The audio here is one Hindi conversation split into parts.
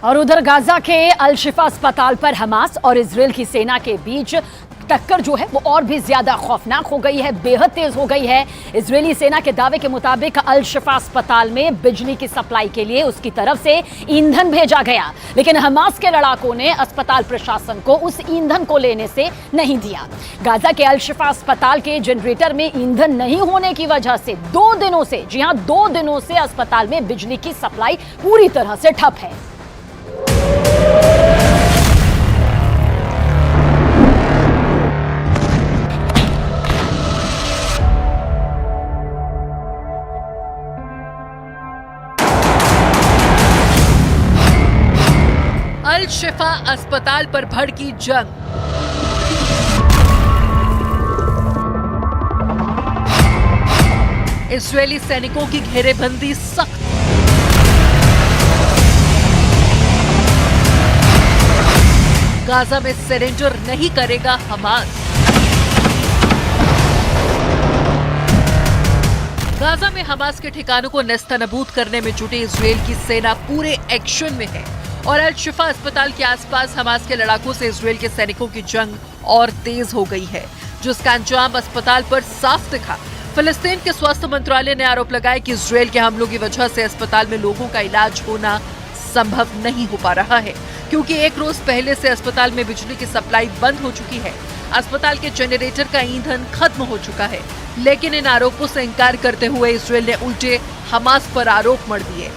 और उधर गाजा के अल शिफा अस्पताल पर हमास और इजराइल की सेना के बीच टक्कर जो है वो और भी ज्यादा खौफनाक हो गई है, बेहद तेज हो गई है। इजरायली सेना के दावे के मुताबिक अल शिफा अस्पताल में बिजली की सप्लाई के लिए उसकी तरफ से ईंधन भेजा गया, लेकिन हमास के लड़ाकों ने अस्पताल प्रशासन को उस ईंधन को लेने से नहीं दिया। गाजा के अल शिफा अस्पताल के जनरेटर में ईंधन नहीं होने की वजह से 2 दिनों से, जी हां 2 दिनों से अस्पताल में बिजली की सप्लाई पूरी तरह से ठप है। अल शिफा अस्पताल पर भड़की जंग। इजरायली सैनिकों की घेरेबंदी सख्त। गाजा में सरेंडर नहीं करेगा हमास। गाजा में हमास के ठिकानों को नेस्तनाबूद करने में जुटी इजरायल की सेना पूरे एक्शन में है और अल शिफा अस्पताल के आसपास हमास के लड़ाकों से इजरायल के सैनिकों की जंग और तेज हो गई है, जिसका अंजाम अस्पताल पर साफ दिखा। फिलिस्तीन के स्वास्थ्य मंत्रालय ने आरोप लगाया कि इजरायल के हमलों की वजह से अस्पताल में लोगों का इलाज होना संभव नहीं हो पा रहा है, क्योंकि 1 रोज पहले से अस्पताल में बिजली की सप्लाई बंद हो चुकी है। अस्पताल के जनरेटर का ईंधन खत्म हो चुका है, लेकिन इन आरोपों से इंकार करते हुए इजरायल ने उल्टे हमास पर आरोप मढ़ दिए।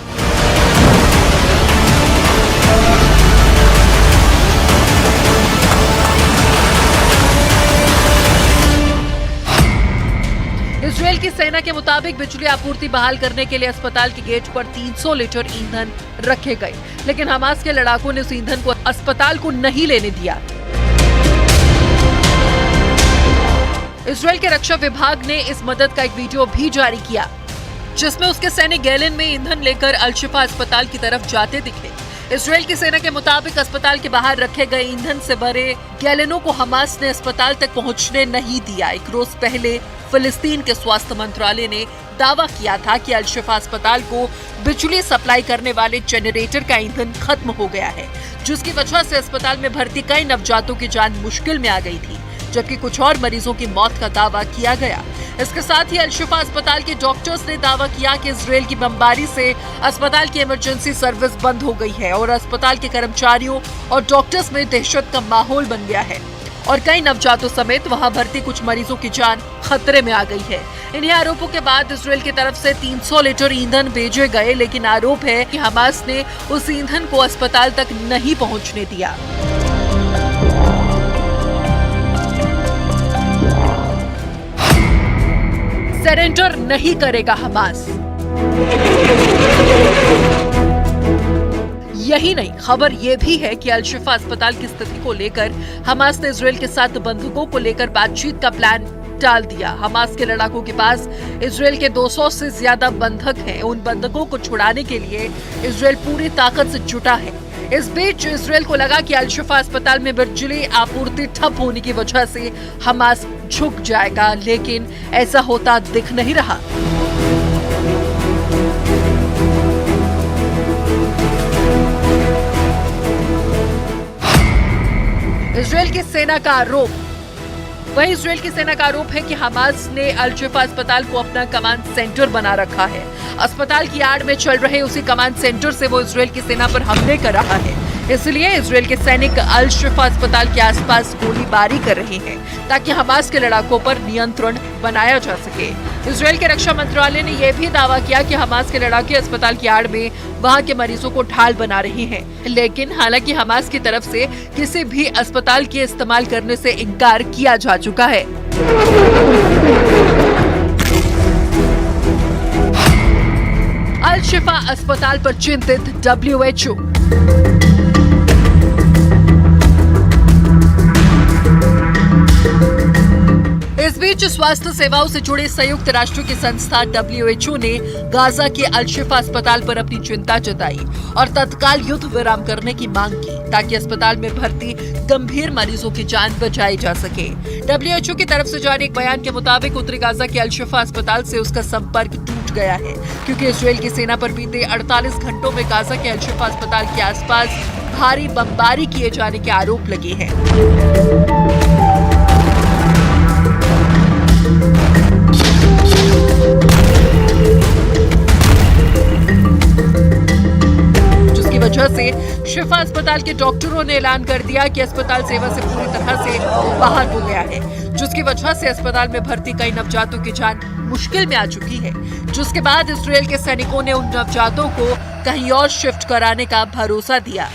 इजरायल की सेना के मुताबिक बिजली आपूर्ति बहाल करने के लिए अस्पताल के गेट पर 300 लीटर ईंधन रखे गए, लेकिन हमास के लड़ाकों ने उस ईंधन को अस्पताल को नहीं लेने दिया। इजरायल के रक्षा विभाग ने इस मदद का एक वीडियो भी जारी किया, जिसमें उसके सैनिक गैलन में ईंधन लेकर अल शिफा अस्पताल की तरफ जाते दिखे। इजरायल की सेना के मुताबिक अस्पताल के बाहर रखे गए ईंधन से भरे गैलनों को हमास ने अस्पताल तक पहुंचने नहीं दिया। 1 रोज पहले फिलिस्तीन के स्वास्थ्य मंत्रालय ने दावा किया था कि अल शिफा अस्पताल को बिजली सप्लाई करने वाले जनरेटर का ईंधन खत्म हो गया है, जिसकी वजह से अस्पताल में भर्ती कई नवजातों की जान मुश्किल में आ गई थी, जबकि कुछ और मरीजों की मौत का दावा किया गया। इसके साथ ही अल शिफा अस्पताल के डॉक्टर्स ने दावा किया कि इजरायल की बमबारी से अस्पताल की इमरजेंसी सर्विस बंद हो गई है और अस्पताल के कर्मचारियों और डॉक्टर्स में दहशत का माहौल बन गया है और कई नवजातों समेत वहां भर्ती कुछ मरीजों की जान खतरे में आ गई है। इन्हीं आरोपों के बाद इजरायल की तरफ से 300 लीटर ईंधन भेजे गए, लेकिन आरोप है कि हमास ने उस ईंधन को अस्पताल तक नहीं पहुंचने दिया। सरेंडर नहीं करेगा हमास। यही नहीं, खबर यह भी है कि अल शिफा अस्पताल की स्थिति को लेकर हमास ने इजरायल के साथ बंधकों को लेकर बातचीत का प्लान टाल दिया। हमास के लड़ाकों के पास इजरायल के 200 से ज्यादा बंधक हैं। उन बंधकों को छुड़ाने के लिए इजरायल पूरी ताकत से जुटा है। इस बीच इजरायल को लगा कि अल शिफा अस्पताल में बिजली आपूर्ति ठप होने की वजह से हमास झुक जाएगा, लेकिन ऐसा होता दिख नहीं रहा। इजरायल की सेना का आरोप। वहीं इजरायल की सेना का आरोप है कि हमास ने अल शिफा अस्पताल को अपना कमांड सेंटर बना रखा है। अस्पताल की आड़ में चल रहे उसी कमांड सेंटर से वो इजरायल की सेना पर हमले कर रहा है। इसलिए इजरायल के सैनिक अल शिफा अस्पताल के आसपास गोलीबारी कर रहे हैं, ताकि हमास के लड़ाकों पर नियंत्रण बनाया जा सके। इजरायल के रक्षा मंत्रालय ने यह भी दावा किया कि हमास के लड़ाके अस्पताल की आड़ में वहां के मरीजों को ढाल बना रहे हैं, लेकिन हालांकि हमास की तरफ से किसी भी अस्पताल के इस्तेमाल करने से इनकार किया जा चुका है। अल शिफा अस्पताल पर चिंतित WHO। इस बीच स्वास्थ्य सेवाओं से जुड़े संयुक्त राष्ट्र की संस्था WHO ने गाजा के अल शिफा अस्पताल पर अपनी चिंता जताई और तत्काल युद्ध विराम करने की मांग की, ताकि अस्पताल में भर्ती गंभीर मरीजों की जान बचाई जा सके। WHO की तरफ से जारी एक बयान के मुताबिक उत्तरी गाजा के अल शिफा अस्पताल से उसका संपर्क टूट उठ गया है, क्योंकि इजरायल की सेना पर बीते 48 घंटों में गाजा के अल-शिफा अस्पताल के आसपास भारी बमबारी किए जाने के आरोप लगे हैं। वजह से शिफा अस्पताल के डॉक्टरों ने ऐलान कर दिया कि अस्पताल सेवा से पूरी तरह से बाहर हो गया है, जिसकी वजह से अस्पताल में भर्ती कई नवजातों की जान मुश्किल में आ चुकी है। जिसके बाद इजरायल के सैनिकों ने उन नवजातों को कहीं और शिफ्ट कराने का भरोसा दिया।